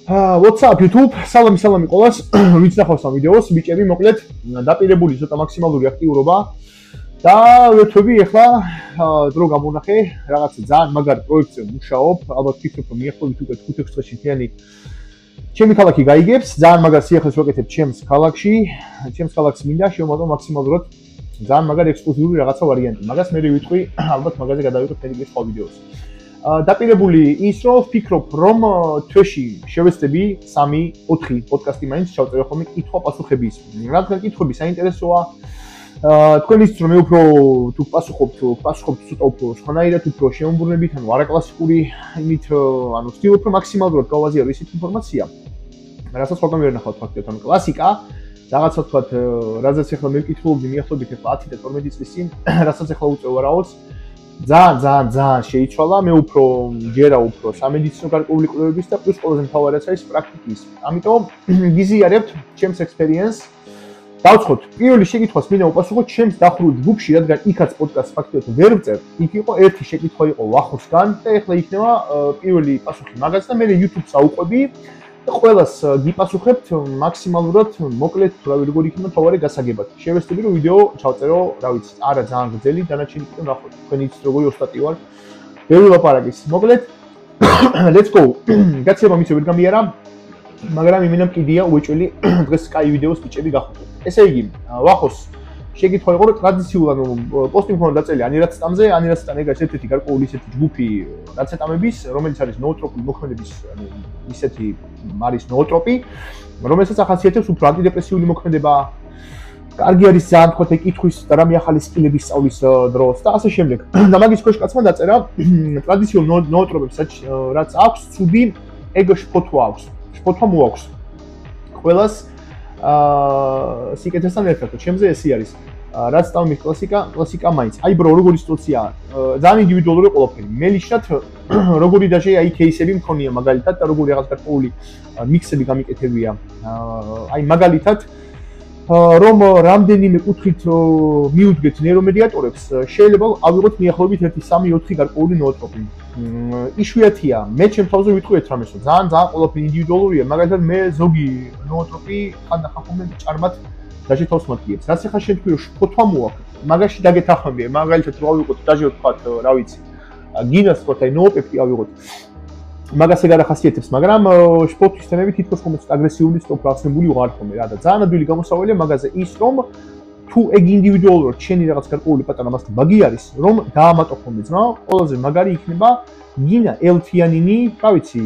What's up YouTube? Salami ყოველას. ვინც ნახავს ამ ვიდეოს, ბიჭები, მოკლედ დაპირებული ცოტა მაქსიმალური აქტიურობა და ვეთქვი ახლა დრო გამონახე, რაღაცა ძალიან მაგარი პროექტზე ვმუშაობ, ალბათ ფიქრობ რომ მიახლოებით უკვე 5-6 წელში მთლიანი ჩემი ქალაქი გაიგებს, ძალიან მაგარ სიახლეს ვაკეთებ ჩემს ქალაქში, ჩემს ქალაქს მინდა შევმოწმო მაქსიმალურად ძალიან მაგარი ექსკლუზიური რაღაცა ვარიანტი. მაგას მე ვიტყვი, ალბათ მაგაზე გადავიღებ ფენიგის სხვა ვიდეოს. დაპირებული ის რომ ვფიქრობ რომ თვეში შევეცდები 3-4 პოდკასტი მაინც ჩავწერო ხოლმე კითხვა-პასუხების. რადგან კითხვები საინტერესოა. თქვენ იცით რომ მე უფრო თუ პასუხობთ ცოტა უფრო სხვანაირად, უფრო შემოbrunებით, ანუ არაკლასიკური იმით, ანუ ვცდილობ რომ მაქსიმალურად გავაზიარო ისეთი ინფორმაცია. რასაც ხოლმე ვერ ნახავთ ფაქტობრივად, ანუ კლასიკა, რაღაცა თქვათ, რაზეც ახლა მე ვკითხულობდი მიახლოებით ახლა 10 და 12 წლის წინ, რასაც ახლა უწევ ვარაუდს. ძალიან შეიცვალა, მე უფრო ჯერა უფრო სამედიცინო გარკვეული კვლევების და პლუს ყველაზე მთავარი რაც არის პრაქტიკის. ამიტომ გიზიარებთ ჩემს ექსპერიენს. დავცხოთ, პირველი შეკითხვას მინდა უპასუხოთ ჩემს დახურულ ჯგუფში, რადგან იქაც პოდკასტს ფაქტობრივად ვერ ვწერ. იქ იყო ერთი შეკითხვა იყო ვახოსგან და ეხლა იქნება პირველი პასუხი მაგაც და მე YouTube-ს აუყვები და ყველას გიპასუხებთ მაქსიმალურად მოკლედ თუ რავი როგორი იქნება თავარი გასაგებად. შევეცდები რომ ვიდეო ჩავწერო, რა ვიცი, არა ძალიან გრძელი, დანარჩენი კიდევ ნახოთ. თქვენ იცით როგორი ოსტატი ვარ. ვერ ვილაპარაკის. მოკლედ let's go. გაცემა მიცე ვერ გამიარა, მაგრამ იმენამ კიდია უეჭველი დღეს Sky ვიდეოს ბიჭები გახუთ. ესე იგი, ვახოს შეკითხვა იყო რომ ტრადიციულად პოსტი მქონდა დაწელი ანირაცტამზე, ანირაცტამ ეგაც ერთ-ერთი გარკვეული ისეთი ჯგუფი რაცეტამების, რომელიც არის ნოოტროპული მოქმედების, ანუ ისეთი არის ნოოტროპი, რომელსაც ახასიათებს უფრო ანტიდეპრესიული მოქმედება. კარგი არის ძალიან თქო კითხვის და რამე ახალი სკილების სწავლის დროს და ასე შემდეგ. და მაგის ქვეშ კაცმა დაწერა ტრადიციულ ნოოტროპებს, რაც აქვს ცუდი ეგ შფოთვა აქვს. შფოთვა მოაქვს. ყველას სიკეთესთან ერთად, ჩემზე ესე არის. რაც დავმის კლასიკა მაინც. აი ბრო, როგორი სიტუაციაა. ძალიან ინდივიდუალური ყველაფერი. მე ლიჩნად როგორი დაჟე აი кейსები მქონია მაგალითად და როგორი რაღაც გარკვეული მიქსები გამიკეთებია. აი მაგალითად რომ რამდენიმე კუთხით მიუდგეთ ნეირომედიატორებს, შეიძლება ავიღოთ მიახლოებით 1-3-4 გარკვეული ნოოტროპი. იშვიათია, მე ჩემ თავზე ვიტყვი ერთ რამეს, რომ ძალიან ყველაფერი ინდივიდუალურია, მაგალითად მე ზოგი ნოოტროპი ხანდახან ხოლმე ჭარბად დაჟეთავს მათგიებს. რაც ახლა შენ თქვი რომ შფოთვა მოაქვს, მაგაში დაგეთახმები, მაგალითად რა ვიყოთ, დაჟე ვთქვათ, რა ვიცი, გინას ვთქვათ, აი ნოოპეპტი ავიღოთ. მაგას ეგ არ ახასიათებს, მაგრამ შფოთვის თემები თითქოს ხომ აგრესიული სტოპრაცებული ვარ ხოლმე რა და ძალიან ადვილი გამოსავალია მაგაზე ის რომ თუ ეგ ინდივიდუალურად შენი რაღაც გარკვეული პატარა მასთან ბაგი არის, რომ დაამატო ხოლმე ძმა, ყველაზე მაგარი იქნება გინა L-თიანინი, რა ვიცი,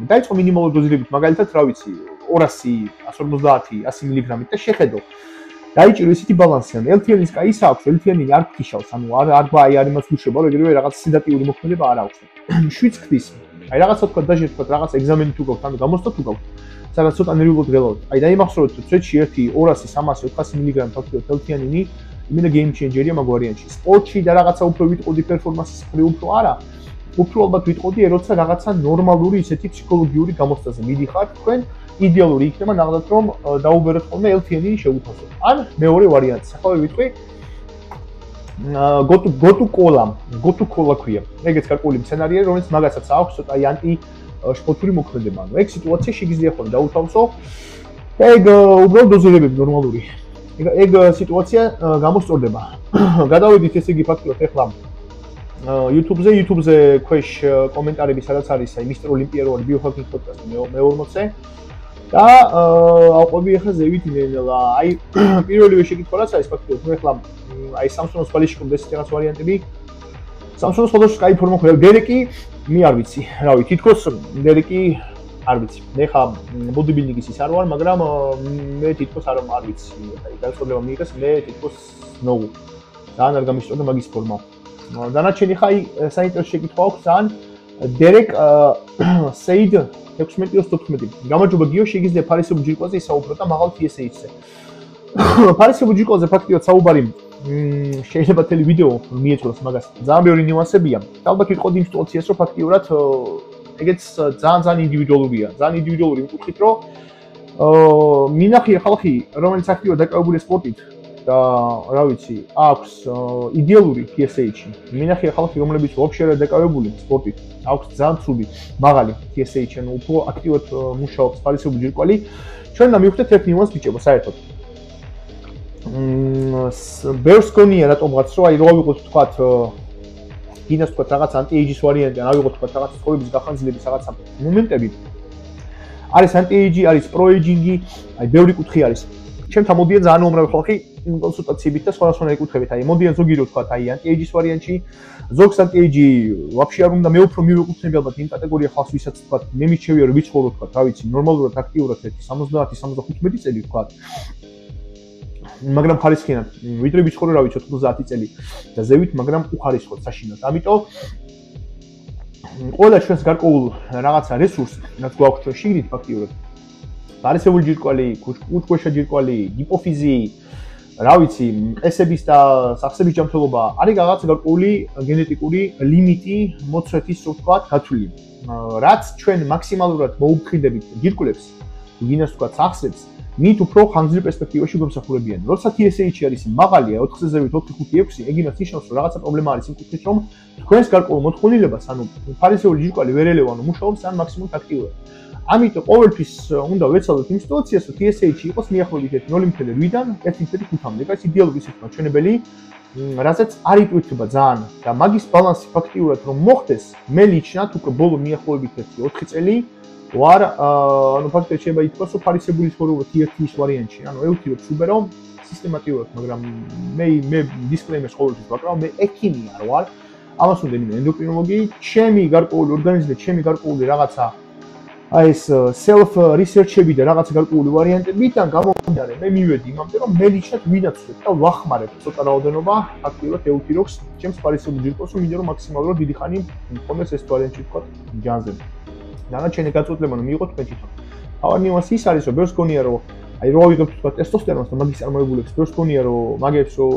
დაიწყო მინიმალური დოზირებით, მაგალითად, რა ვიცი, 200, 150, 100 მგ და შეხედო. დაიჭირო ისეთი ბალანსი, ან L-თიანის კაი აქვს, L-თიანინი არ გქიშავს, ანუ არ იმას გუშება, რომ ეგრევე რაღაც სიდატიური მოქმედება არ აქვს. შვიდს ხდის. აი რაღაცა თქვა დაჟე თქვა რაღაც ეგზამენი თუ გაქვთ, ანუ გამოსტა თუ გაქვთ. სადაც ცოტა ნერვიულად გელავთ. აი დაიმახსოვროთ წვეთში 1 200, 300, 400 მგ ფაქტობრივად L-თიანინი იმენა გეიმ ჩენჯერია მაგ ვარიანტში. სპორტში და რაღაცა უფრო ვიტყოდი პერფორმანსის მხრივ უფრო არა. უფრო ალბათ ვიტყოდი, როცა რაღაცა ნორმალური ისეთი ფსიქოლოგიური გამოსტაზე მიდიხართ, თქვენ იდეალური იქნება ნახოთ რომ დაუბეროთ ხოლმე L-თიანინი შევუთავსოთ. ან მეორე ვარიანტი, ახლა ვიტყვი go to cola ქვია. ეგეც გარკვეული სცენარია, რომელიც მაგასაც აქვს ცოტა ანტი შფოთური მოქმედება. ანუ ეგ სიტუაცია შეგიძლია ხოლმე დაუთავსო. ეგ უბრალოდ დოზირებები ნორმალური. ეგ სიტუაცია გამოსწორდება. გადავედით ესე იგი ფაქტობრივად ახლა YouTube-ზე ქვეშ კომენტარები სადაც არის აი Mr. Olympia რო არის ბიოჰაკინგ პოდკასტი მე-40 და აყვები ახლა ზევით იმელა. აი პირველივე შეკითხვა რაც არის ფაქტობრივად ახლა აი Samsung-ს ბალიშკო ესეთი რაღაც ვარიანტები. Samsung-ს ხოლმე Sky ფორმა ხდება. დერეკი მე არ ვიცი. რა ვიცი, თითქოს დერეკი არ ვიცი. მე ხა ბოდიბილდინგის ის არ ვარ, მაგრამ მე თითქოს არ ვიცი. აი განსხვავება მიიღეს, მე თითქოს no. ძალიან არ გამიშტოდა მაგის ფორმა. დანარჩენი ხა აი საინტერესო შეკითხვა აქვს ძალიან დერეკ Said 16-14. გამარჯობა გიო, შეგიძლია ფარისებულ ჯირკვალზე ისაუბრო და მაღალ TSH-ზე. ფარისებულ ჯირკვალზე ფაქტიურად საუბარი შეიძლება თელი ვიდეო მიეწოს მაგას. ძალიან ბევრი ნიუანსებია. და ალბათ ვიტყოდი იმ სიტუაციას, რომ ფაქტიურად ეგეც ძალიან ინდივიდუალურია. ძალიან ინდივიდუალური მკუთხით, რომ მინახია ხალხი, რომელიც აქტიურად დაკავებულია სპორტით და რა ვიცი, აქვს იდეალური TSH-ი. მინახია ხალხი, რომლებიც ვაფშე არ დაკავებული სპორტით, აქვს ძალიან ცუდი, მაღალი TSH-ი, ანუ უფრო აქტიურად მუშაობს ფარისებრი ჯირკვალი. ჩვენ და მივხვდეთ ერთ ნიუანსს ბიჭებო, საერთოდ. ბევრს გონია რატომღაც, რომ აი რო ავიღოთ თქვათ გინდა თქვათ რაღაც ანტი-ეიჯის ვარიანტი, ან ავიღოთ თქვათ რაღაც ცხოვრების გახანძლების რაღაცა მომენტები. არის ანტი-ეიჯი, არის პრო-ეიჯინგი, აი ბევრი კუთხე არის. ჩემთან მოდიან ძალიან უამრავი ხალხი კონსულტაციებით და სხვადასხვანაირი კუთხებით. აი მოდიან ზოგი რო თქვათ აი ანტი-ეიჯის ვარიანტში, ზოგს ანტი-ეიჯი ვაფშე არ უნდა, მე უფრო მივეკუთვნები ალბათ იმ კატეგორია ხალხს, ვისაც თქვათ მე მიჩვევია რომ ვიცხოვრო თქვათ, რა ვიცი, ნორმალურად აქტიურად 70-75 წელი თქვათ. მაგრამ ხარისხიანად, ვიდრე ვიცხოვრო რა ვიცი 90 წელი და ზევით, მაგრამ უხარისხოთ საშინად. ამიტომ ყველა ჩვენს გარკვეულ რაღაცა რესურსს, რაც გვაქვს ჩვენ შიგნით ფაქტიურად. ფარისებრი ჯირკვალი, კუჭქვეშა ჯირკვალი, ჰიპოფიზი, რა ვიცი, ყესების და სახსების ჯანმრთელობა არის რაღაც გარკვეული გენეტიკური ლიმიტი მოცვეთის, ვთქვათ, გათვლილი. რაც ჩვენ მაქსიმალურად მოუფრთხილდებით ჯირკვლებს, ვინას ვთქვათ, სახსებს, მით უფრო ხანძრულ პერსპექტივაში გვემსახურებიან. როცა TSH არის მაღალია 4-ზე ზევით 4-5-6, ეგ ნიშნავს, რომ რაღაცა პრობლემა არის იმ კუთხით, რომ თქვენს გარკვეულ მოთხოვნილებას, ანუ ფარისებრი ჯირკვალი ვერ ელევა, ანუ მუშაობს ან მაქსიმუმ აქტიურად. ამიტომ ყოველთვის უნდა ვეცადოთ იმ სიტუაციას, რომ TSH იყოს მიახლოებით 0.8-დან 1.5-მდე. ეს იდეალური სიტყვა ჩვენებელი, რასაც არ იტვირთება ძალიან და მაგის ბალანსი ფაქტიურად რომ მოხდეს, მე ლიჩნად უკვე ბოლო მიახლოებით 4 წელი ვარ, ანუ ფაქტობრივად შეიძლება ითქვას, რომ ფარისებრი ცხოვრება TRT-ის ვარიანტში, ანუ ევთირებს უბერო სისტემატიურად, მაგრამ მე დისკლეიმერს ყოველთვის ვაკრავ, მე ექიმი არ ვარ, ამას უნდა ენდოკრინოლოგი, ჩემი გარკვეული ორგანიზმი და ჩემი გარკვეული რაღაცა აი ეს self research-ები და რაღაც გარკვეული ვარიანტებიდან გამომდინარე, მე მივედი იმამდე, რომ მე ლიჩნად ვინაცვლებ და ვახმარებ ცოტა რაოდენობა ფაქტიურად ევთიროქს ჩემს ფარისებრი ჯირკვალს, რომ მინდა რომ მაქსიმალურად დიდი ხანი მქონდეს ეს ვარიანტი თქვა ჯანზე. დანარჩენი გაწყვეტილება რომ მიიღოთ თქვენ თვითონ. თავი ნიუანსი ის არის, რომ ბევრს გონია, რომ აი რო ავიღებთ თქვა ტესტოსტერონს და მაგის წარმოებულებს, ბევრს გონია, რომ მაგებს რო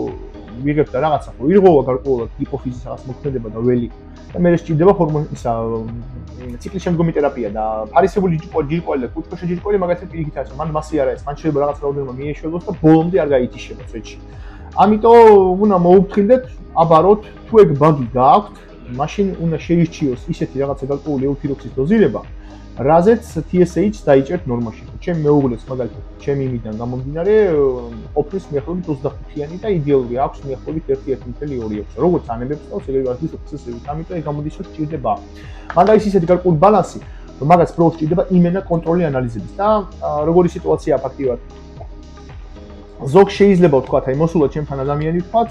ვიღებთ და რაღაცა ხო ირღვევა გარკვეულად ჰიპოფიზის რაღაც მოქმედება და ველი და მე სჭირდება ჰორმონისა ციკლის შემდგომი თერაპია და ფარისებრი ჯირკვალი და კუჭქვეშა ჯირკვალი მაგათი პირიქით არის, მან მასი არ არის, მან შეიძლება რაღაც რაოდენობა მიეშველოს და ბოლომდე არ გაითიშება წვეთში. ამიტომ უნდა მოუფრთხილდეთ, აბაროთ, თუ ეგ ბაგი გააქვთ, მაშინ უნდა შეირჩიოს ისეთი რაღაცა გარკვეული ევთიროქსის დოზირება, რაზეც TSH დაიჭერთ ნორმაში. ჩემი მეუღლეს მაგალითად, ჩემი იმიდან გამომდინარე, ყოფნის მიახლოებით 25-იანი და იდეალური აქვს მიახლოებით 1.2 აქვს. როგორც ანებებს და ეგრევე ვარდის ოფისები, ამიტომ ეგ გამოდის, რომ სჭირდება. მან და ის ისეთი გარკვეული ბალანსი, რომ მაგას პროუს სჭირდება იმენა კონტროლი ანალიზების და როგორი სიტუაციაა ფაქტიურად. ზოგ შეიძლება ვთქვათ, აი მოსულა ჩემთან ადამიანი ვთქვათ,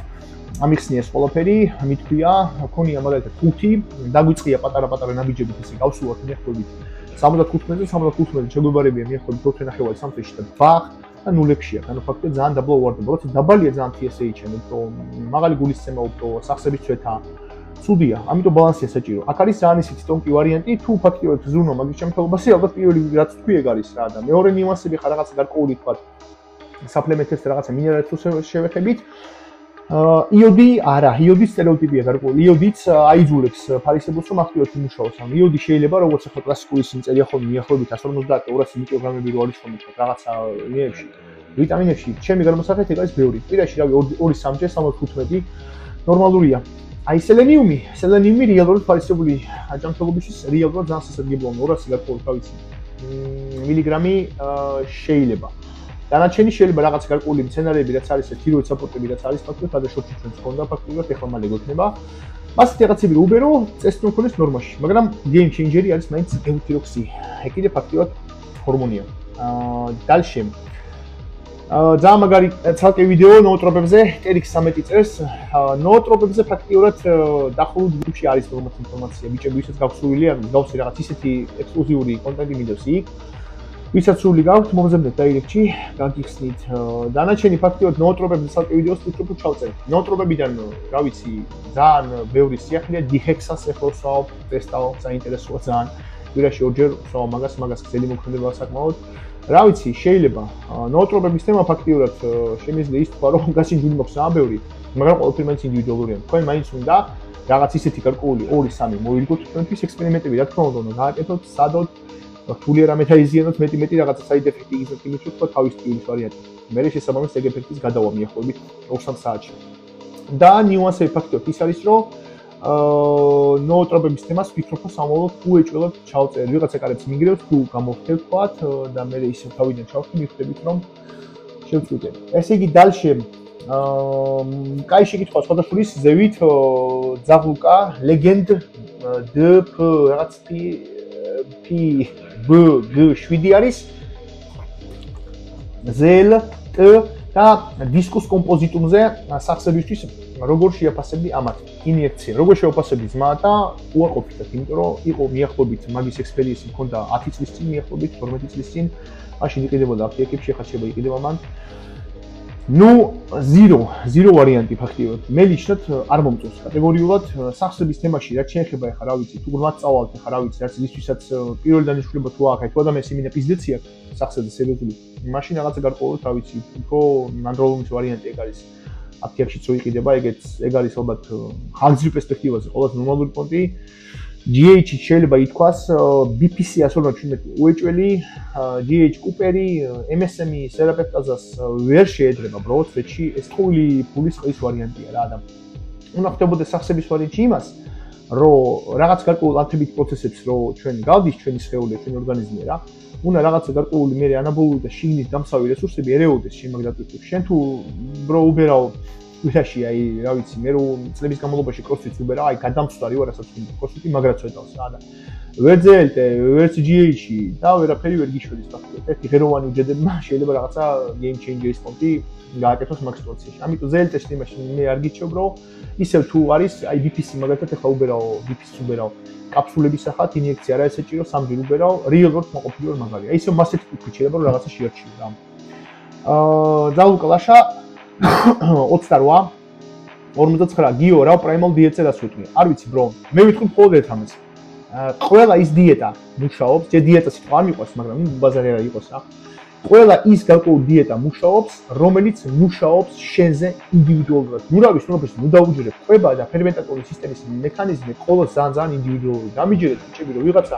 ამიხსნია ეს ყველაფერი, მithქვია, ქონია მაგალითად 5, დაგვიწყია პატარა-პატარა ნაბიჯებით ესე გავსულოთ მიახლოებით 75-ზე, 75-ზე შეგვიბარებია მიახლოებით 4.5 წელში და ბახ და ნულებშია. ანუ ფაქტია ძალიან დაბლა უვარდება. როცა დაბალია ძალიან TSH-ი, უფრო მაღალი გულისცემა, უფრო სახსების ცვეთა, ცუდია. ამიტომ ბალანსია საჭირო. აქ არის ძალიან ისეთი ტონკი ვარიანტი, თუ ფაქტიურად ზრუნო მაგის შემთხვევაში, ალბათ პირველი რაც თქვი ეგ არის რა და მეორე ნიუანსები ხარ რაღაცა გარკვეული თქვა საპლემენტებს რაღაცა მინერალებს შევეხებით. იოდი არა, იოდის სტერეოტიპია გარკვეული. იოდიც აიძულებს ფარისებულს რომ აქტიურად იმუშაოს. ანუ იოდი შეიძლება როგორც ახლა კლასიკური სიმწერია ხოლმე მიახლოებით 150-200 მიკროგრამები რო არის ხოლმე რაღაცა ინერებში. ვიტამინებში ჩემი გამოსახეთ ეგ არის ბევრი. პირაში რავი 2-3-ჯერ 75 ნორმალურია. აი სელენიუმი რეალურად ფარისებული აჯანმრთელობისთვის რეალურად ძალიან სასარგებლოა. 200 გარკვეული რა ვიცი მილიგრამი შეიძლება. დანარჩენი შეიძლება რაღაც გარკვეული მცენარეები, რაც არის თიროიდ საპორტები, რაც არის ფაქტობრივად ადაშობში ჩვენს ქონდა ფაქტობრივად ეხლა მალე გოქნება. მასეთი რაღაცები რო უბერო, წესით მქონდეს ნორმაში, მაგრამ game changer-ი არის მაინც ევთიროქსი. ეგ კიდე ფაქტობრივად ჰორმონია. დალშე ძალიან მაგარი ცალკე ვიდეო ნოოტროპებზე, TEDx 13 წელს. ნოოტროპებზე ფაქტობრივად დახურულ ჯგუფში არის ინფორმაცია, ბიჭები, ვისაც გაქვსურვილი არის, გავსი რაღაც ისეთი ექსკლუზიური კონტენტი მინდოს იქ. ვისაც სული გაქვთ, მომზადეთ დაირექტში, გაგიხსნით. დანარჩენი ფაქტობრივად ნოოტროპებზე ცალკე ვიდეოს უფრო ჩავწერთ. ნოოტროპებიდან, რა ვიცი, ძალიან ბევრი სიახლეა, დიხექსას ეხლა ვსვავ, ტესტავ, საინტერესოა ძალიან. კვირაში ორჯერ ვსვავ მაგას გზელი მოქმედება საკმაოდ. რა ვიცი, შეიძლება ნოოტროპების თემა ფაქტობრივად შემიძლია ის თქვა, რომ გასინჯული მაქვს ძალიან ბევრი, მაგრამ ყოველთვის მაინც ინდივიდუალურია. თქვენ მაინც უნდა რაღაც ისეთი გარკვეული 2-3 მოიგოთ თქვენთვის ექსპერიმენტები, რა თქმა უნდა, გააკეთოთ, სადოთ რთული რამე დაიზიანოთ მეტი რაღაცა საიდ ეფექტი იგზნოთ, იმით რომ თქვა თავის ტკივილის ვარიანტი. მე შესაბამის ეგ ეფექტის გადავა მიახლოებით 2-3 საათში. და ნიუანსები ფაქტობრივად ის არის, რომ ნოოტროპების თემას ვფიქრობ, რომ სამომავლოდ თუ ეჭველად ჩავწერე, ვიღაცა კარებს მიგრევს, თუ გამოვხდეთ თქვათ და მე ისე თავიდან ჩავხდი, მიხვდებით რომ შევწყვიტე. ესე იგი დალშე კაი შეკითხვა სხვადასხვის ზევით ძაღლუკა ლეგენდ დფ რაღაც p b g 7 არის zl t და დისკუს კომპოზიტუმზე სახსებისთვის როგორ შეაფასებდი ამათ ინიექცია როგორ შეაფასებდი ძმა და უარყოფითად იმიტომ რომ იყო მიახლოებით მაგის ექსპერიენსი მქონდა 10 წლის წინ მიახლოებით 12 წლის წინ მაშინ იყიდებოდა აფიეკებში ახლა შეიძლება იყიდება მან ну 0 ვარიანტი ფაქტიურად მე ლიჩნად არ მომწონს კატეგორიულად სახსრების თემაში რაც შეეხება ახლა რა ვიცი თუ გრმად წავალთ ახლა რა ვიცი რაც ისთვისაც პირველი დანიშნულება თუ აქვს თუ ადამიანს იმინა პიზდეცი აქვს სახსრებზე სერიოზული მაშინ რაღაცა გარკვეულად რა ვიცი უფრო ნანდროლუმის ვარიანტი ეგ არის აფიექშიც რო იყიდება ეგ არის ალბათ ხანგრძლივ პერსპექტივაზე ყველაზე ნორმალური პონტი GH შეიძლება ითქვას BPC 117 უეჭველი GH კუპერი MSM-ი სერაპექტაზას ვერ შეედრება ბროდ სვეტში ეს თული ფულის ყის ვარიანტია რა და უნდა ხდებოდეს სახსების ვარიანტი იმას რომ რაღაც გარკვეულ ანთებით პროცესებს რო ჩვენ გავდის ჩვენი სხეული ჩვენი ორგანიზმი რა უნდა რაღაცა გარკვეული მე ანაბოლური და შიგნით დამცავი რესურსები ერეოდეს შემაგდატვირთებს შენ თუ ბრო უბერავ ვიხაში აი რა ვიცი მე რომ წლების განმავლობაში კროსფიტს უბერა აი გადამწვარი ვარ რასაც ვინდა კროსფიტი მაგრად წვეთავს რა და ვერ ძელტე ვერც GH-ი და ვერაფერი ვერ გიშვედის ფაქტობრივად ერთი ღეროვანი უჯრედებმა შეიძლება რაღაცა game changer-ის პონტი გააკეთოს მაგ სიტუაციაში ამიტომ ზელტეს იმაში მე არ გიჩვევ რომ ისევ თუ არის აი BPC მაგალითად ახლა უბერაო BPC-ს უბერაო კაფსულების სახით ინიექცია რა ესეჭირო სამჯერ უბერაო real world მოყოფილი ვარ მაგალია ისევ მასეთი ტიპი შეიძლება რომ რაღაცა შეარჩიო რა ძალუკალაშა 28 59 გიო რა პრაიმალ დიეტზე დასვიტყვი არ ვიცი ბრო მე ვიტყვი მხოლოდ ერთ ამას ყველა ის დიეტა მუშაობს ჯერ დიეტა სიტყვა არ მიყვარს მაგრამ ბაზარი რა იყოს რა ყველა ის გარკვეული დიეტა მუშაობს რომელიც მუშაობს შენზე ინდივიდუალურად ნურავის ნურავის ნუ დაუჯერებ ყვება და ფერმენტატორული სისტემის მექანიზმი ყოველ ძალიან ინდივიდუალური დამიჯერეთ ბიჭები რომ ვიღაცა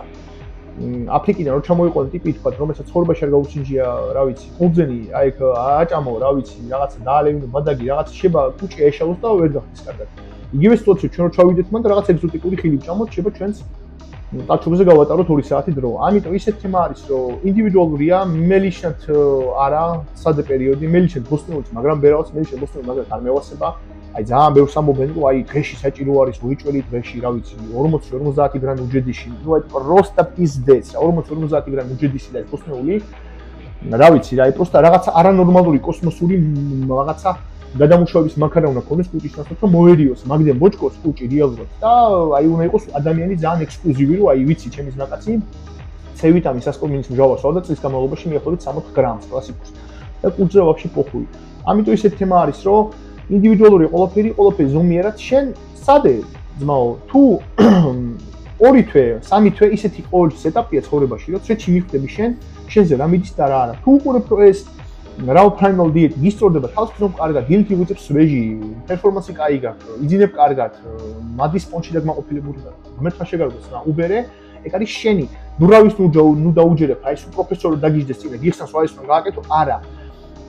აფრიკიდან რო ჩამოიყვანე ტიპი თქვა რომელსაც ცხოვრებაში არ გაუსინჯია რა ვიცი ყურძენი აი ეგ აჭამო რა ვიცი რაღაცა დაალევინო ბადაგი რაღაცა შეება კუჭი ეშალოს და ვერ გახდეს კარგად იგივე სიტუაცია ჩვენ რო ჩავიდეთ მან და რაღაც ეგზოტიკური ხილი ვჭამოთ შეება ჩვენს ტაჩუბზე გავატაროთ 2 საათი დრო ამიტომ ისეთ თემა არის რომ ინდივიდუალურია მე ლიჩნად არა სადა პერიოდი მე ლიჩნად ბოსტნეულს მაგრამ ბერავს მე ლიჩნად ბოსტნეულს მაგრამ არ მევასება აი ძალიან ბევრს ამბობენ რომ აი დღეში საჭირო არის უეჭველი დღეში რა ვიცი 40-50 გრამი უჯრედიში ნუ აი პროსტა პიზდეს 40-50 გრამი უჯრედისი და ბოსტნეული რა ვიცი რა აი პროსტა რაღაცა არანორმალური კოსმოსური რაღაცა გადამუშავების მანქანა უნდა ქონდეს კუჭის ნაცვლად რომ მოერიოს მაგდენ ბოჭკოს კუჭი რეალურად და აი უნდა იყოს ადამიანი ძალიან ექსკლუზივი რომ აი ვიცი ჩემი ზნაკაცი C ვიტამინის ასკორბინის მჟავას და წლის განმავლობაში მიახლოებით 60 გრამს კლასიკურს და კუჭზე ვაფშე პოხუი ამიტომ ისეთი თემა არის რომ ინდივიდუალური ყველაფერი ზომიერად შენ სადე ძმაო თუ 2 თვე 3 თვე ისეთი ყოველ ეტაპია ცხოვრებაში რომ წეჩი მიხვდები შენზე რა მიდის და რა არა თუ უყურებ რომ ეს რაო პრაიმალ დიეტი გისწორდება თავს გზნობ კარგად დილით იღუწებს რეჟი პერფორმანსი კაი გაქვს იძინებ კარგად მადის პონჩი დაგმაყოფილებული და ღმერთმა შეგარგოს რა უბერე ეგ არის შენი ნურავის ნუ დაუჯერებ აი სუ პროფესორი დაგიჯდეს წინ გიხსნას რა ის რომ გააკეთო არა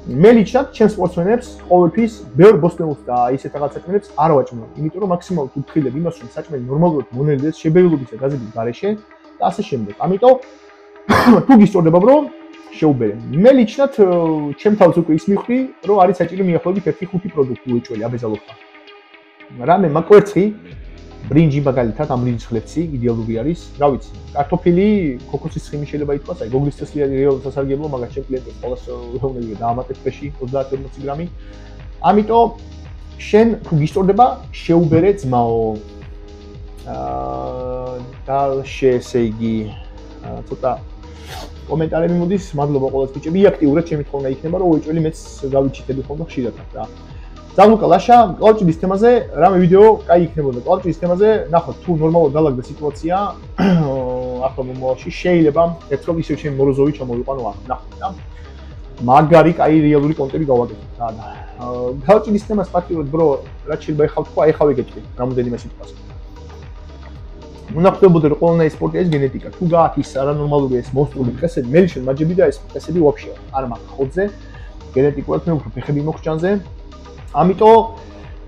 მე ლიჩნად ჩემს სპორტსმენებს ყოველთვის ბევრ ბოსტნეულს და ისეთ რაღაც საჭმელებს არ ვაჭმევ იმიტომ რომ მაქსიმალურად ვფრთხილებ იმას რომ საჭმელი ნორმალურად მონელდეს შებერულობისა გაზების გარეშე და ასე შემდეგ ამიტომ თუ გისწორდება ბრო შეუბერე მე ლიჩნად ჩემ თავს უკვე ის მივხვდი რომ არის საჭირო მიახლოებით 1-5 პროდუქტი უეჭველი აბეზალოხა რამე მაკვერცხი ბრინჯი მაგალითად ამ ბრინჯის ხლეცი იდეალური არის რა ვიცი კარტოფილი ქოქოსის ცხიმი შეიძლება ითქვას აი გოგლის წესი რეალურად სასარგებლო მაგას ჩემ კლიენტებს ყოველს უნდა დაამატებ ფეში 30-40 გრამი ამიტომ შენ თუ გისწორდება შეუბერე ძმაო და ესე იგი ცოტა კომენტარები მოდის მადლობა ყველას ბიჭები აქტიურად ჩემი თხოვნა იქნება რომ უეჭველი მეც გავიჩიტები ხოლმე ხშირად რა ძალუკა ლაშა კლავჭის თემაზე რამე ვიდეო კაი იქნებოდა კლავჭის თემაზე ნახოთ თუ ნორმალურად დალაგდა სიტუაცია ახლა მომავალში შეიძლება ერთროგ ისევ ჩემი მოროზოვი ჩამოვიყვანო ახლა ნახოთ რა მაგარი კაი რეალური კონტენტი გავაკეთოთ რა და კლავჭის თემას ფაქტიურად ბრო რაც შეიძლება ეხავ თქვა ეხავ იგეთქვი რამოდენიმე სიტყვას უნდა ხდებოდა რომ ყველანაირი სპორტი ეს გენეტიკა თუ გააქვს ის არანორმალური ეს მოსწული წესები მელიშენ მაჯები და ეს წესები ვაფშე არ მაქვს ხოძე გენეტიკურად მე უფრო ფეხები მოგჭანზე. ამიტომ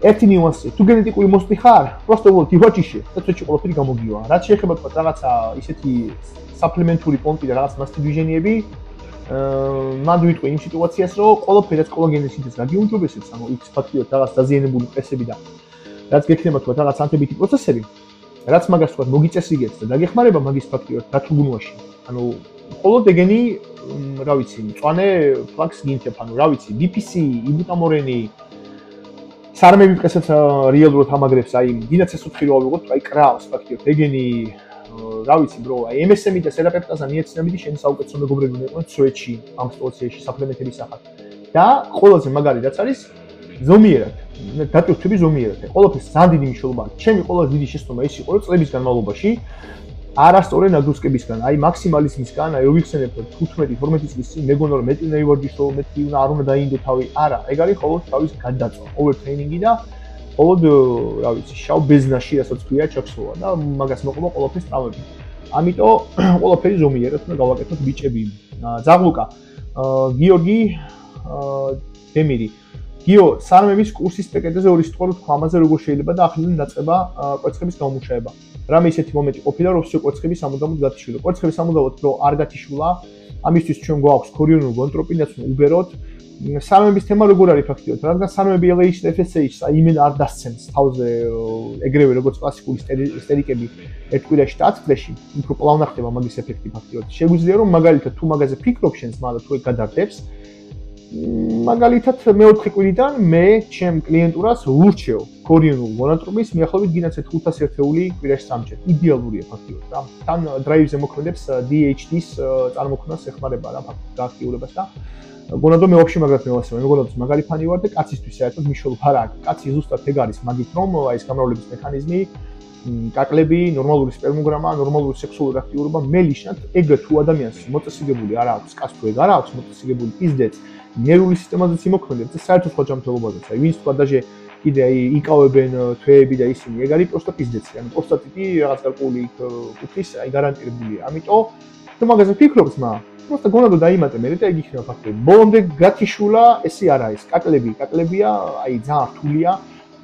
ერთი ნიუანსი, თუ გენეტიკური მოსწი ხარ, просто вот ივაჭიშე, თეთრში ყველაფერი გამოგივა. რაც შეეხება თქვა რაღაცა ისეთი საპლემენტური პონტი და რაღაც მასტიდვიჟენიები, მან ვიტყვი იმ სიტუაციას, რომ ყველაფერს კოლაგენის სინთეზს გაგიუმჯობესებს, ანუ იქ ფაქტიურად რაღაც დაზიანებული პრესები და რაც გექნება თქვა რაღაც ანთებითი პროცესები, რაც მაგას თქვა მოგიწესრიგებს და დაგეხმარება მაგის ფაქტიურად დათრგუნვაში. ანუ მხოლოდ ეგენი, რა ვიცი, მწვანე ფლაქს გინჩებ, ანუ რა ვიცი, DPC, იბუტამორენი სარმები პრესაც რეალურად ამაგრებს, აი, ვინაც ეს უთხი რო ავიღოთ, აი, კრავს ფაქტიურად ეგენი რა ვიცი bro, აი MSM და სერაპეპტაზა მიეცნებიდი შენი საუკეთესო მეგობრები უნდა იყვნენ სუეჩი ამ სიტუაციაში საფლემენტების სახად. და ყველაზე მაგარი რაც არის ზომიერად. დატვირთები ზომიერად. ყველაფერს ძალიან დიდი მნიშვნელობა აქვს. ჩემი ყველაზე დიდი შეცდომა ის იყო, რომ წლების განმავლობაში არასწორი ნაგრუსკებისგან, აი მაქსიმალიზმისგან, აი რო ვიხსენებ 15-12 წლის წინ მეგონა რომ მეტი უნდა ივარჯიშო, მეტი არ უნდა დაინდო თავი. არა, ეგ არის ხოლმე თავის გადაწვა, ოვერტრეინინგი და ხოლოდ რა ვიცი, შავ ბეზნაში, რასაც ქვია, ჩაქსოვა და მაგას მოყვა ყველაფერს ტრავმები. ამიტომ ყველაფერი ზომიერად უნდა გავაკეთოთ ბიჭები. ზაღლუკა, გიორგი დემირი. გიო, სარმების კურსის პაკეტზე ორი სიტყვა რო თქვა ამაზე როგორ შეიძლება და ახლა დაწყება კვერცხების გამომუშავება. რამე ისეთი მომენტი ყოფილა, რომ всё კვერცხები სამუდამოდ გათიშულა. კვერცხები სამუდამოდ რო არ გათიშულა, ამისთვის ჩვენ გვაქვს ქორიონული გონტროპინაც უბეროთ. სარმების თემა როგორ არის ფაქტიურად? რადგან სარმები LH და FSH აიმენ არ დასცემს თავზე ეგრევე როგორც კლასიკური სტერიკები ერთ კვირაში და 10 წლებში, უფრო პლავნა ხდება მაგის ეფექტი ფაქტიურად. შეგვიძლია რომ მაგალითად თუ მაგაზე ფიქრობ შენს მალა თუ ეგ გადარდებს, მაგალითად მეოთხე კვირიდან მე ჩემ კლიენტურას ვურჩევ ქორიონულ მონატრობის მიახლოებით გინაცეთ 500 ერთეული კვირაში სამჯერ. იდეალურია ფაქტიურად რა. თან დრაივზე მოქმედებს DHT-ს წარმოქმნას ეხმარება რა ფაქტიურად გააქტიურებას და გონადო მე ვაფშე მაგას მევასწრე. მე გონადოს მაგარი ფანი ვარ და კაცისთვის საერთოდ მნიშვნელობა არ აქვს. კაცი ზუსტად ეგ არის მაგით რომ აი ეს გამრავლების მექანიზმი, კაკლები, ნორმალური სპერმოგრამა, ნორმალური სექსუალური აქტიურობა მელიშნად ეგრე თუ ადამიანს მოწესრიგებული არ აქვს, კაცს თუ ეგ არ აქვს მოწესრიგებული პიზდეც, ნერვული სისტემაზეც იმოქმედებს და საერთოდ სხვა ჯანმრთელობაზეც. აი ვინც თქვა დაჟე კიდე აი იკავებენ თვეები და ისინი, ეგ არის პროსტა პიზდეცი, ანუ პროსტატიტი რაღაც გარკვეული კუთხის აი გარანტირებულია. ამიტომ თუ მაგაზე ფიქრობ ძმა, просто გონადო დაიმატე მე და ეგ იქნება ფაქტია. ბოლომდე გათიშულა, ესე არა ის კაკლებია, აი ძალიან რთულია.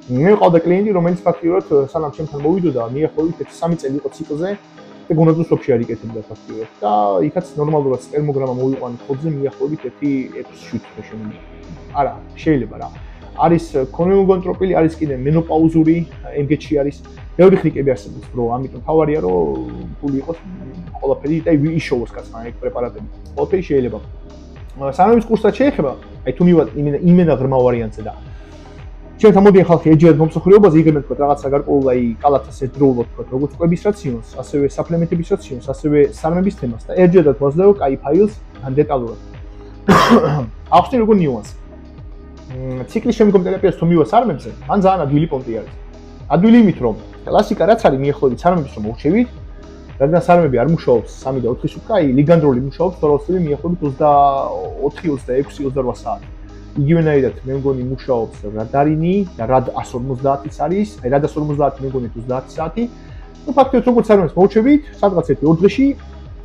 მე ყავდა კლიენტი, რომელიც ფაქტიურად სანამ ჩემთან მოვიდოდა, მიახლოებით 3 წელი იყო ციკლზე და გონადო სოფში არ იკეთებდა ფაქტიურად. და იქაც ნორმალურად სპერმოგრამა მოვიყვანე ხოძზე მიახლოებით 1-7 შემოვიდა. არა, შეიძლება რა. არის ქორიონული გონტროპილი, არის კიდე მენოპაუზური, MG-ში არის. ბევრი ხრიკები არსებობს, bro, ამიტომ თავარია რომ ფული იყოს ყველაფერი და იშოვოს კაცმა ეგ პრეპარატები. ყველაფერი შეიძლება. სარმების კურსსაც შეეხება, აი თუ მივად იმენა ღრმა ვარიანტზე და ჩვენთან მოდიან ხალხი ეჯერად მომსახურებაზე, იგებენ თქვა რაღაცა გარკვეულ აი კალათას ერთდროულად თქვა, როგორც კვების რაციონს, ასევე საფლემენტების რაციონს, ასევე სარმების თემას და ეჯერად ვაძლევ კაი ფაილს დეტალურად. ახსნი როგორ ნიუანსი. ციკლის შემდგომ თერაპიას თუ მივა სარმებზე, მან ძალიან ადვილი პონტი არის. ადვილი იმით რომ კლასიკა რაც არის მიახლოებით სარმების რომ მოვრჩევით, რადგან სარმები არ მუშაობს 3 და 4 სუტკა, აი ლიგანდროლი მუშაობს თოროსები მიახლოებით 24, 26, 28 საათი. იგივენაირად მე მგონი მუშაობს რადარინი და რად 150-იც არის, აი რად 150 მე მგონი 30 საათი. ნუ ფაქტიურად როგორც სარმებს მოვრჩევით, სადღაც 1-2 დღეში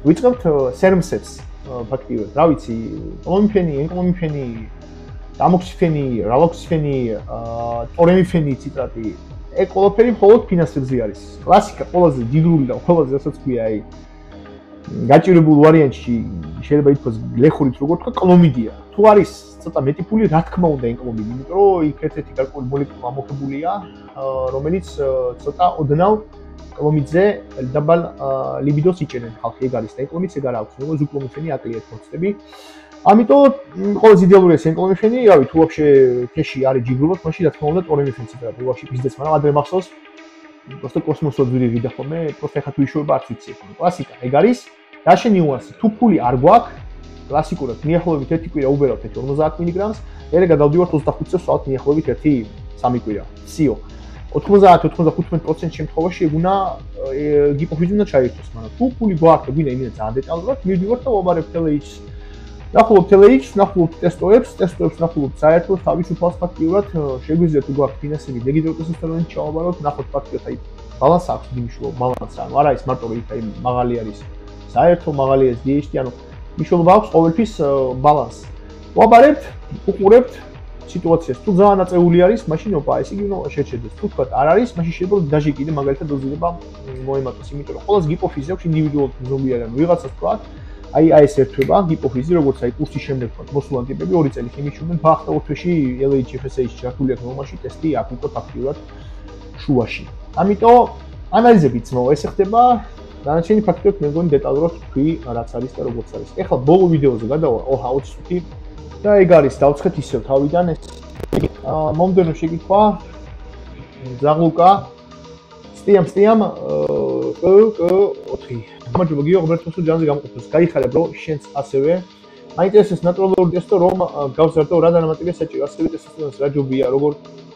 ვიწყებთ სერმსებს ფაქტიურად, რა ვიცი, კლომიფენი, ენკლომიფენი, დამოქსიფენი, რალოქსიფენი, ტორემიფენი ციტრატი ეგ ყველაფერი მხოლოდ ფინანსებზე არის. კლასიკა ყველაზე დიდრული და ყველაზე რასაც ქვია, აი გაჭირებულ ვარიანტში შეიძლება ითქვას გლეხურით როგორ თქვა კლომიდია. თუ არის ცოტა მეტი ფული, რა თქმა უნდა ენკლომიდი, იმიტომ რომ იქ ერთ-ერთი გარკვეული მოლეკულა ამოხებულია, რომელიც ცოტა ოდნავ კლომიდზე დაბალ ლიბიდოს იჭერენ ხალხი, ეგ არის და ენკლომიც ეგ არ აქვს, როგორც უკლომიფენი აკლიათ ფორცები. ამიტომ ყველაზე იდეალურია ენკლომიფენი, რავი, თუ ვაფშე ქეში არის ჯიგრულად, მაშინ რა თქმა უნდა ტორემიფენიც იფერა, ვაფშე ბიზნეს, მაგრამ ადრე მახსოვს, просто კოსმოსო ძვირი ვიდა ხოლმე, просто ეხა თუ იშოვება არც ვიცი, კლასიკა, ეგ არის. რა შენიუანსი, თუ ფული არ გვაქვს, კლასიკურად მიახლოებით 1 კვირა უბერავთ 50 მგ-ს, ერე გადავდივართ 25 წელს ვთქვათ მიახლოებით 1-3 კვირა. სიო. 90-95% შემთხვევაში ეგ უნდა გიპოფიზი უნდა ჩაირთოს, მაგრამ თუ ფული გვაქვს და გვინდა იმენა ძალიან დეტალურად, მივდივართ და ვაბარებთ LH-ს. ნახულობთ LH-ს, ნახულობთ ტესტოებს ნახულობთ საერთოდ თავისუფალს ფაქტიურად შეგვიძლია თუ გვაქვს ფინანსები დეგიდროტესტესტერონით ჩავაბაროთ, ნახოთ ფაქტიურად აი ბალანსი აქვს მნიშვნელობა, ბალანსი, ანუ არა ის მარტო რომ იქ აი მაღალი არის საერთო, მაღალი არის DHT, ანუ მნიშვნელობა აქვს ყოველთვის ბალანსი. ვაბარებთ, უყურებთ სიტუაციას. თუ ძალიან აწეული არის, მაშინ ოპა, ეს იგი უნდა შეჩერდეს. თუ თქვა არ არის, მაშინ შეიძლება დაჟე კიდე მაგალითად დოზირება მოემატოს, იმიტომ რომ ყოველს ჰიპოფიზი აქვს ინდივიდუალურად ზომიერად ვიღაცას თქვა, აი ეს ერთვება ჰიპოფიზი, როგორც აი კურსის შემდეგ თქვა, მოსულან ტიპები 2 წელი ხიმიჩუმენ, ფახტა 4 თვეში LHFSA-ში ჩართული აქვს ნორმაში ტესტი აქ უკვე ფაქტიურად შუაში. ამიტომ ანალიზები ძმო, ეს ხდება დანარჩენი ფაქტობრივად მე მგონი დეტალურად თქვი რაც არის და როგორც არის. ეხლა ბოლო ვიდეოზე გადავა, ოჰა 20 წუთი და ეგ არის დავცხეთ ისევ თავიდან ეს მომდენო შეკითხვა ზაღლუკა სტიამ 4 გამარჯობა გიო ღმერთთვისო ჯანზე გამყოფოს გაიხარებ რომ შენც ასევე მაინტერესებს ნატურალური ტესტო რომ გავზარდო რა დანამატებია საჭირო ასევე ტესტოსტერონის რა ჯობია როგორ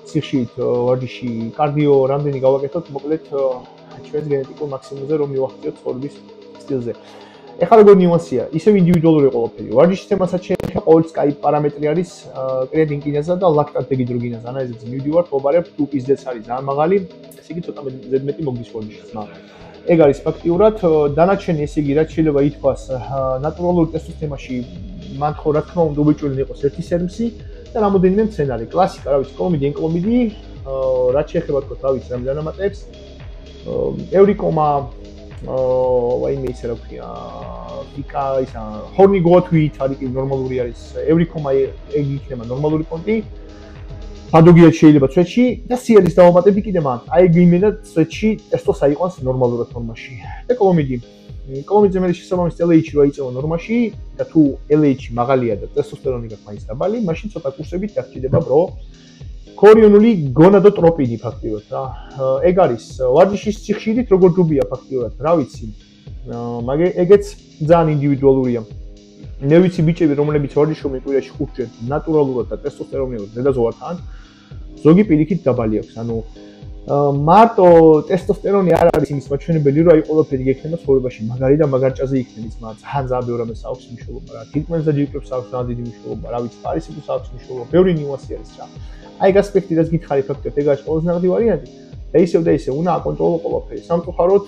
სიხშირით ვარჯიში კარდიო რამდენი გავაკეთოთ მოკლედ ჩვენს გენეტიკურ მაქსიმუმზე რომ მივახციოთ ცხოვრების სტილზე. ეხლა როგორ ნიუანსია, ისევ ინდივიდუალური ყველაფერი. ვარჯიშის თემასაც შეეხება ყოველთვის კაი პარამეტრი არის კრეატინ კინაზა და ლაქტატ დეჰიდროგენაზა. ანალიზებზე მივდივართ, ვობარებ, თუ პიზდეც არის ძალიან მაღალი, ესე იგი ცოტა ზედმეტი მოგდის ვარჯიშის, მაგრამ ეგ არის ფაქტიურად. დანარჩენი ესე იგი რაც შეიძლება ითქვას ნატურალური ტესტის თემაში, მან ხო რა თქმა უნდა უეჭველი იყოს ერთი სერვისი და რამოდენიმე მცენარე. კლასიკა, რა ვიცი, კლომიდი, ენკლომიდი, რაც შეეხება თქო, რა ვიცი, რამდენი დანამატებს. ევრიკომა ვაიმე ისე რა ქვია პიკა ისა ჰორნი გოთვით არის ნორმალური არის ევრიკომა ეგ იქნება ნორმალური პონტი პადოგია შეიძლება წვეთში და სიერის დავამატები კიდე მან აი ეგ იმენა წვეთში ტესტოს აიყვანს ნორმალურად ნორმაში და კლომიდი მე შესაბამისად LH რო აიწევა ნორმაში და თუ LH მაღალია და ტესტოსტერონი გაქვს მაინც დაბალი მაშინ ცოტა კურსებით დაგჭირდება ბრო ქორიონული გონადოტროპინი ფაქტიურად რა. ეგ არის ვარჯიშის სიხშირით როგორ ჯობია ფაქტიურად, რა ვიცი. მაგრამ ეგეც ძალიან ინდივიდუალურია. მე ვიცი ბიჭები, რომლებიც ვარჯიშობენ კვირაში 5 ჯერ ნატურალურად და ტესტოსტერონიურად ზედაზოვართან, ზოგი პირიქით დაბალი აქვს. ანუ მარტო ტესტოსტერონი არ არის იმის მაჩვენებელი, რომ აი ყველაფერი გექნება ცხოვრებაში, მაგარი და მაგარჭაზე იქნება, ძალიან ძალიან ბევრი რამეს აქვს მნიშვნელობა რა. ტრიტმენტს და ჯიპებს აქვს ძალიან დიდი მნიშვნელობა, რა ვიცი, პარისიპუს აქვს მნიშვნელობა, ბევრი ნიუანსი არის რა. აი ეს ასპექტი რაც გითხარი ფაქტობრივად ეგ არის ყველაზე ნაღდი ვარიანტი და ისევ უნდა აკონტროლო ყველაფერი. სამწუხაროდ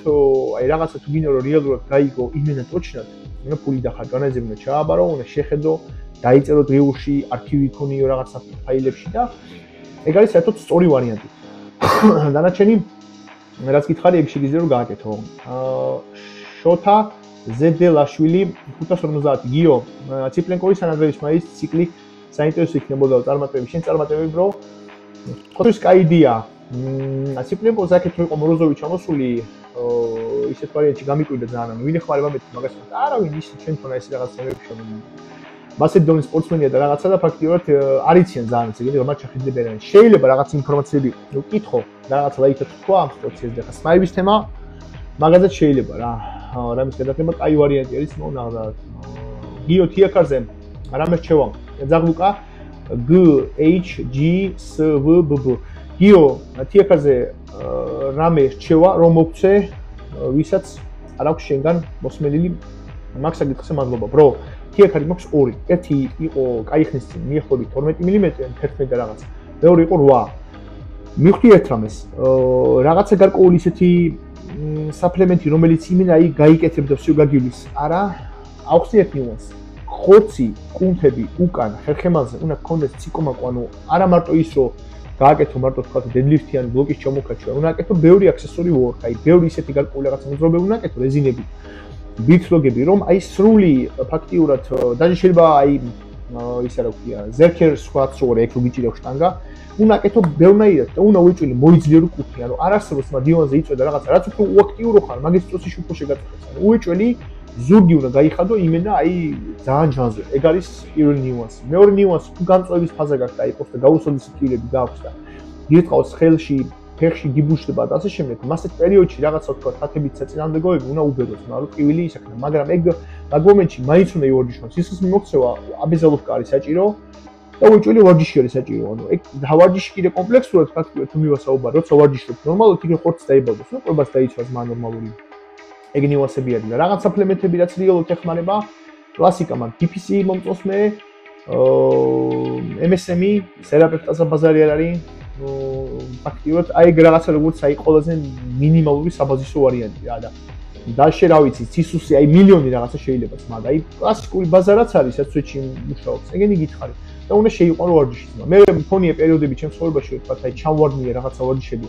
აი რაღაცა თუ გინდა რომ რეალურად გაიგო იმენა ტოჩნად, უნდა ფული დახარჯო, ანალიზები უნდა ჩააბარო, უნდა შეხედო, დაიწერო დღეულში, არქივი იქონიო რაღაცა ფაილებში და ეგ არის საერთოდ სწორი ვარიანტი. დანარჩენი რაც გითხარი ეგ შეგიძლია რომ გააკეთო. შოთა ზედელაშვილი 550 გიო ციპლენკოვის ანალიზების მაის ციკლი საინტერესო იქნებოდა წარმატებები, შენ წარმატებები ბრო. ხოთის კაიდია. ციპლენკოს აკეთე იყო მოროზოვიჩი ამოსული ისეთ ვარიანტში გამიკვირდა ძალიან. ვინ ეხმარება მე მაგას? არავინ ის ჩვენ თონა ეს რაღაც ცერები შევენ. მასედონის სპორტსმენია და რაღაცა და ფაქტიურად არიციან ძალიან ისე, რომ მათ შეხედებიან. შეიძლება რაღაც ინფორმაციები ვკითხო, რაღაცა ლაითად თქვა ამ სიტუაციაზე და ხა სმაიბის თემა მაგაზეც შეიძლება რა. რამის გადახდება კაი ვარიანტი არის მონაღდათ. გიო თიაქარზე რამე რჩევა ზაღლუკა GHGSVBB გიო თიაქარზე რამე რჩევა რომ მოგცე ვისაც არ აქვს შენგან მოსმენილი მაგ საკითხზე მადლობა ბრო თიაქარი მაქვს 2 ერთი იყო კაი ხნის წინ მიახლოებით 12 მმ 11 და რაღაც მეორე იყო 8 მივხვდი ერთ რამეს რაღაცა გარკვეული ისეთი საპლემენტი რომელიც იმენა აი გაიკეთებდა всё გაგივლის არა აუხსნიათ ნიუანსი ხორცი, კუნთები უკან ხერხემალზე უნდა გქონდეს ციკომაკო, ანუ არა მარტო ის რომ გააკეთო მარტო თქვა დედლიფტიანი ბლოკის ჩამოკაჩვა, უნდა აკეთო ბევრი აქსესორი ვორკ, აი ბევრი ისეთი გარკვეული რაღაცა მოძრაობები უნდა აკეთო, რეზინები, ბიტლოგები, რომ აი სრული ფაქტიურად დაჟე შეიძლება აი ისა რა ქვია, ზერკერ სკვატს რო ეგ რო გიჭირებს შტანგა, უნდა აკეთო ბევრნაირად და უნდა უეჭველი მოიძლიერო კუთხე, ანუ არ არსებობს მაგ დივანზე იწვედა რაღაცა, რაც უფრო უაქტიურო ხარ, მაგის წოსი უფრო შეგაწყვეტს, ანუ უეჭველი ზურგი უნდა გაიხადო იმენა აი ძალიან ჯანზე. ეგ არის პირველი ნიუანსი. მეორე ნიუანსი თუ გამწვევის ფაზა გაქვს და აიყოს და გაუსოლის სიტყვები გაქვს და გიეთყავს ხელში, ფეხში გიბუშდება და ასე შემდეგ. მასეთ პერიოდში რაღაცა თქვა თათებით საწინააღმდეგოები უნდა უბეროს, მაგრამ ტკივილი ისაქნა, მაგრამ ეგ მომენტში მაინც უნდა იوارჯიშოს. ისის მიმოქცევა აბეზალოვკა არის საჭირო და უეჭველი ვარჯიში არის საჭირო. ანუ ეგ დავარჯიში კიდე კომპლექსურად ფაქტია თუ მივასაუბარ, როცა ვარჯიშობ ნორმალურად იქ ხორცს დაიბადოს, ნუ ყობას დაიცვას მან ნორმალური ეგ ნიუანსები არის და რაღაც საპლემენტები რაც რეალურად ეხმარება კლასიკა მაგ DPC მომწონს მე MSM-ი სერაპექტაზა ბაზარი არ არის ფაქტიურად აი ეგ რაღაცა როგორც აი ყველაზე მინიმალური საბაზისო ვარიანტი რა და და შე რა ვიცი, ცისუსი აი მილიონი რაღაცა შეიძლება მაგ აი კლასიკური ბაზარაც არის, რაც სვეტში მუშაობს. ეგენი გითხარი. და უნდა შეიყვარო ვარჯიში. მე მქონია პერიოდები ჩემს ცხოვრებაში, ვთქვათ, აი ჩამვარდნია რაღაცა ვარჯიშები.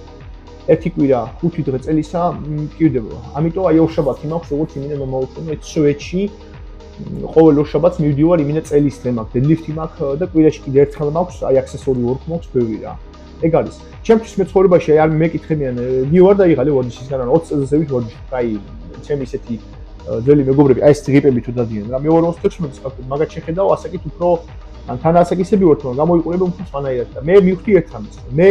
ერთი კვირა 5 დღე წელისა მკვირდება. ამიტომ აი ორშაბათი მაქვს, როგორც იმინე მომაუწონო სვეტში. ყოველ ორშაბათს მივდივარ იმინე წელის დღე მაქვს, დედლიფტი მაქვს და კვირაში კიდე ერთხელ მაქვს, აი აქსესორი ვორკ მაქვს ბევრი რა. ეგ არის. ჩემთვის მე ცხოვრებაში აი არ მეკითხებიან, მივარ და იღალე ვარჯიშისგან, 20 წელზე ვით ვარჯიში. აი ჩემი ისეთი ძველი მეგობრები, აი ეს გრიპები თუ დადიან რა. მე 2016 წელს მაგათ შეხედავ, ასაკით უფრო ან თან ასაკისები ვართ, მაგრამ გამოიყურება უფრო სხვანაირად და მე მივხვდი ერთ რამეს. მე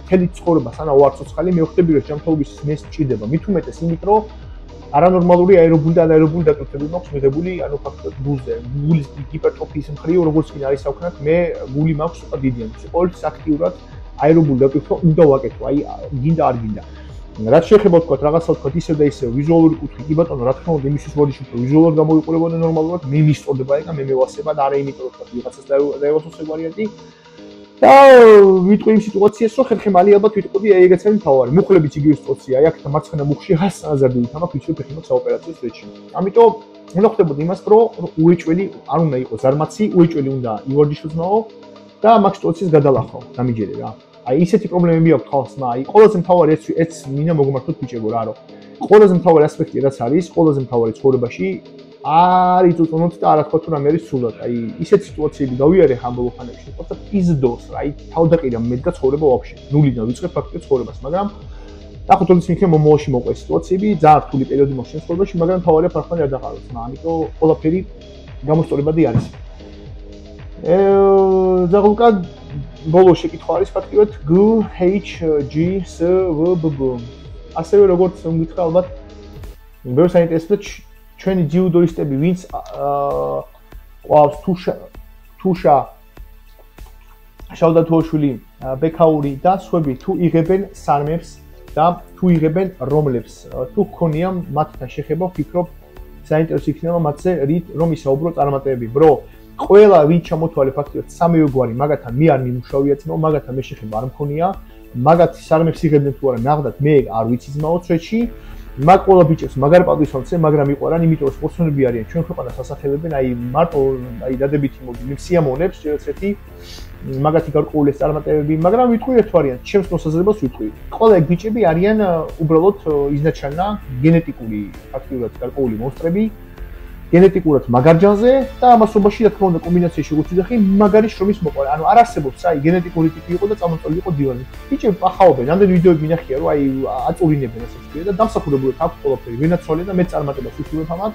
მთელი ცხოვრება სანამ ვარ ცოცხალი, მე ვხვდები რომ ჯანმრთელობის მე სჭირდება. მით უმეტეს იმით რომ არანორმალური აერობული და ანაერობული დატვირთვები მაქვს მიღებული, ანუ ფაქტობრივად გულზე. გულის ჰიპერტროფიის მხრივ როგორც კი არის საქმე, მე გული მაქვს უკვე დიდი. ყოველთვის აქტიურად აერობული დატვირთვა უნდა ვაკეთო, აი გინდა არ გინდა. რაც შეეხება ვთქვათ რაღაცა ვთქვათ ისევ და ისევ ვიზუალური კუთხე, კი ბატონო, რა თქმა უნდა, იმისთვის ვარჯიში უფრო ვიზუალურად გამოიყურებოდა ნორმალურად, მე მისწორდება ეგა, მე მევასება და არა იმიტომ რომ ვთქვათ ვიღაცას დაევასოს ეგ ვარიანტი. და ვიტყვი იმ სიტუაციას, რომ ხერხემალი ალბათ ვიტყვი ეგეც არის მთავარი. მუხლებიც იგივე სიტუაცია, აი აქ მარცხენა მუხში ჰასაზარდი თამაქ ვიცი ფეხი მაქვს საოპერაციო სვეტში. ამიტომ უნდა ხდებოდა იმას, რომ უეჭველი არ უნდა იყოს ზარმაცი, უეჭველი უნდა ივარჯიშო და მაგ სიტუაციას გადალახო, დამიჯერე რა. აი ისეთი პრობლემები აქვს ხალხსმა, აი ყველაზე მთავარი ეს მინდა მოგმართოთ ბიჭებო რა, რომ ყველაზე მთავარი ასპექტი რაც არის, ყველაზე მთავარი ცხოვრებაში არის უწონოთ და არა თქვა თუ რამე არის სულად. აი ისეთ სიტუაციები გავიარე ამბოლო ხანებში, თორსა პიზდოს რა, აი თავდაყირა მედგა ცხოვრება ვაფშე. ნულიდან ვიწყებ ფაქტობრივად ცხოვრებას, მაგრამ ნახოთ როდის მიქნე მომავალში მოყვა სიტუაციები, ძალიან რთული პერიოდი მოხდა ცხოვრებაში, მაგრამ თავარია ფარფანი არ დაყაროს, ამიტომ ყველაფერი გამოსწორებადი არის. ზაღულკა ბოლო შეკითხვა არის ფაქტობრივად G H G S V B B. ასევე როგორც მითხრა ალბათ ბევრს აინტერესებს ჩვენი ჯიუდოისტები ვინც ყავს თუშა შავდათოშვილი ბექაური და სხვები თუ იღებენ სარმებს და თუ იღებენ რომლებს თუ გქონია მათთან შეხება ვფიქრობ საინტერესო იქნება მათზე რით რომ ისაუბრო წარმატებები ბრო ყველა ვინ ჩამოთვალე ფაქტობრივად სამივე გვარი მაგათთან მე არ მიმუშავია ძმაო მაგათთან მე შეხება არ მქონია მაგათი სარმებს იღებდნენ თუ არა ნახდათ მე არ ვიცი ძმაო წვეთში მაგ ყველა ბიჭებს მაგარ პატვის მომცე მაგრამ იყვარან იმიტომ რომ სპორტსმენები არიან ჩვენ ქვეყანას ასახელებენ აი მარტო აი დადებითი სიამოვნებს ერთ-ერთი მაგათი გარკვეული წარმატებები მაგრამ ვიტყვი ერთ ვარიანტს ჩემს მოსაზრებას ვიტყვი ყველა ეგ ბიჭები არიან უბრალოდ იზნაჩანა გენეტიკური ფაქტობრივად გარკვეული მონსტრები გენეტიკურად მაგარჯანზე და ამასობაში რა თქმა უნდა კომბინაციაში უწუდახი მაგარი შრომის მოყარა. ანუ არ არსებობს აი გენეტიკური ტიპი იყო და წამოწოლი იყო დივანი. ბიჭები პახაობენ, ამდენი ვიდეოები მინახია რომ აი აწურინებენ ასე ვთქვი და დამსახურებულად აქვს ყველაფერი. ვინაცვალე და მე წარმატებას ვუხმობ ამათ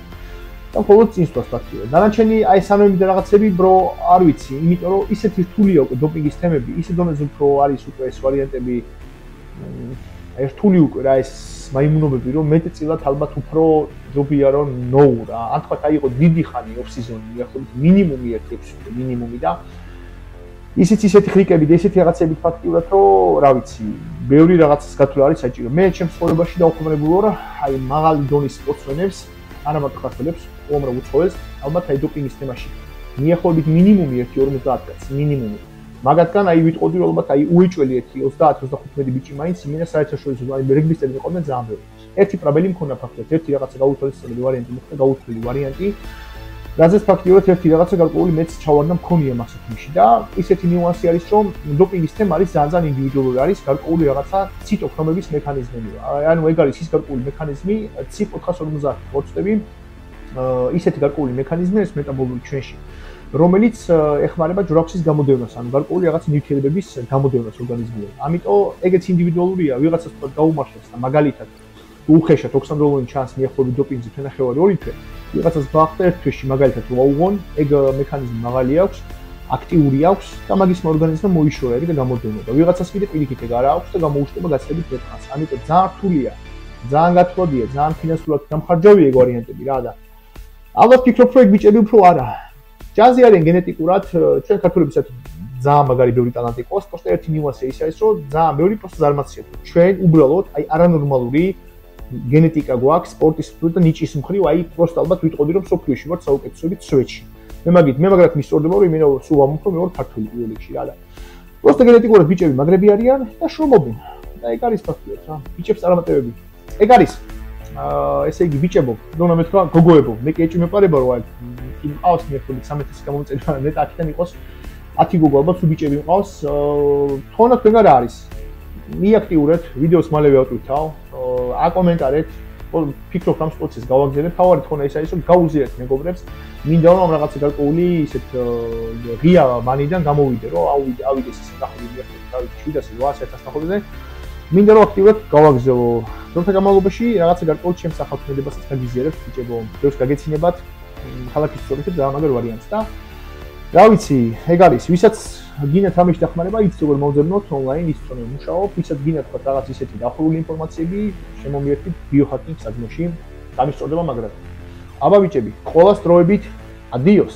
და მხოლოდ წინსვლას ფაქტია. დანარჩენი აი სამები და რაღაცები ბრო არ ვიცი, იმიტომ რომ ისეთი რთულია უკვე დოპინგის თემები, ისე დონეზე უფრო არის უკვე ეს ვარიანტები აი რთული უკვე რა ეს მაიმუნობები რომ მეტწილად ალბათ უფრო ჯობია რომ ნოუ რა ან თქვა აიყო დიდი ხანი ოფ სიზონი მიახლოებით მინიმუმი 1 წელი მინიმუმი და ისეთი ხრიკები და ისეთი რაღაცები ფაქტიურად რომ რა ვიცი ბევრი რაღაცას გათვლა არის საჭირო მე ჩემს ცხოვრებაში დაუხმარებულ ვარ აი მაღალი დონის სპორტსმენებს არა მარტო ქართველებს უამრავ უცხოელს ალბათ აი დოპინგის თემაში მიახლოებით მინიმუმი 1.50 კაცს მინიმუმი მაგათგან აი ვიტყოდი რომ ალბათ აი უეჭველი 30-35 ბიჭი მაინც იმინა საერთაშორისო აი რეგბისტები იყვნენ ძალიან ბევრი. ერთი პრობლემა მქონდა ფაქტობრივად, ერთი რაღაცა გაუთვალისწინებელი ვარიანტი მოხდა, გაუთვლილი ვარიანტი. რაზეც ფაქტობრივად ერთი რაღაცა გარკვეული მეც ჩავარდა მქონია მას თემში და ისეთი ნიუანსი არის რომ დოპინგის თემა არის ძალიან ინდივიდუალური არის, გარკვეული რაღაცა ციტოქრომების მექანიზმები. ანუ ეგ არის ის გარკვეული მექანიზმი, CYP450 მოცდები, ისეთი გარკვეული მექანიზმი არის მეტაბოლური ჩვენში. რომელიც ეხმარება ჯვრაფშის გამოდევნას, ანუ გარკვეული რაღაც ნივთიერებების გამოდევნას ორგანიზმში. ამიტომ ეგეც ინდივიდუალურია, ვიღაცას თქვა გაუმართლებს და მაგალითად უხეშად ოქსანდროლონი ჩანს მიახლოებით დოპინგზე თვენახევარი 2 თვე, ვიღაცას ბახტა ერთ თვეში მაგალითად რო აუღონ, ეგ მექანიზმი მაღალი აქვს, აქტიური აქვს და მაგისმა ორგანიზმმა მოიშორა ეგ და გამოდევნა და ვიღაცას კიდე პირიქით ეგ არა აქვს და გამოუშვება გაცილებით მეტყანს. ამიტომ ძალიან რთულია, ძალიან გათვლადია, ძალიან ფინანსურად დამხარჯავი ეგ ვარიანტები რა და ალბათ ფიქრობ რომ ეგ ბიჭები უფრო არა ჯაზი არიან გენეტიკურად ჩვენ ქართველებისაც ძალიან მაგარი ბევრი ტალანტი ყავს, просто ერთი ნიუანსი ის არის, რომ ძალიან ბევრი просто ზარმაცია. ჩვენ უბრალოდ აი არანორმალური გენეტიკა გვაქვს სპორტის და ნიჭის მხრივ, აი просто ალბათ ვიტყოდი რომ სოფლიოში ვარ საუკეთესოებით სვეტში. მე მაგრად მისწორდება რომ იმენა სულ ვამოხო მე ვარ ქართული პირველში რა და просто გენეტიკურად ბიჭები მაგრები არიან და შრომობენ. და ეგ არის ფაქტია რა. ბიჭებს წარმატებები. ეგ არის ესე იგი ბიჭებო, უნდა მეთქვა გოგოებო, მე კი ეჭვი მეპარება რომ აი იმყავს მიერთებით 1300 გამოწერა ნეტ 10-დან იყოს 10 გოგო ალბათ თუ ბიჭები მყავს, თქონდა თქვენ რა არის? მიაქტიურეთ, ვიდეოს მალევე ავტვირთავ, აკომენტარეთ, ფიქრობთ ამ სპორტს გავაგზავნეთ, თავარი თქონა ის არის რომ გაუზიარეთ მეგობრებს, მინდა რომ რაღაცა გარკვეული ისეთ ღია მანიდან გამოვიდე, რომ ავიდეს ისე ნახული მიახლოებით თავით 700-800 ნახულზე. მინდა რომ აქტიურად გავაგზავნო. დროთა განმავლობაში რაღაცა გარკვეული ჩემს ახალქმედებასაც გაგიზიარებთ ბიჭებო, ბევრს გაგეცინებათ, ქალაქის სწორედ რა მაგარ ვარიანტს და რა ვიცი, ეგ არის, ვისაც გინდათ ამის დახმარება, იცით როგორ მოვძებნოთ ონლაინ, იცით რომ მუშაობ, ვისაც გინდათ თქვა რაღაც ისეთი დახურული ინფორმაციები, შემომიერთით ბიოჰაკინგ საგნოში, გამისწორდება მაგრად. აბა ბიჭები, ყოველას დროებით, ადიოს.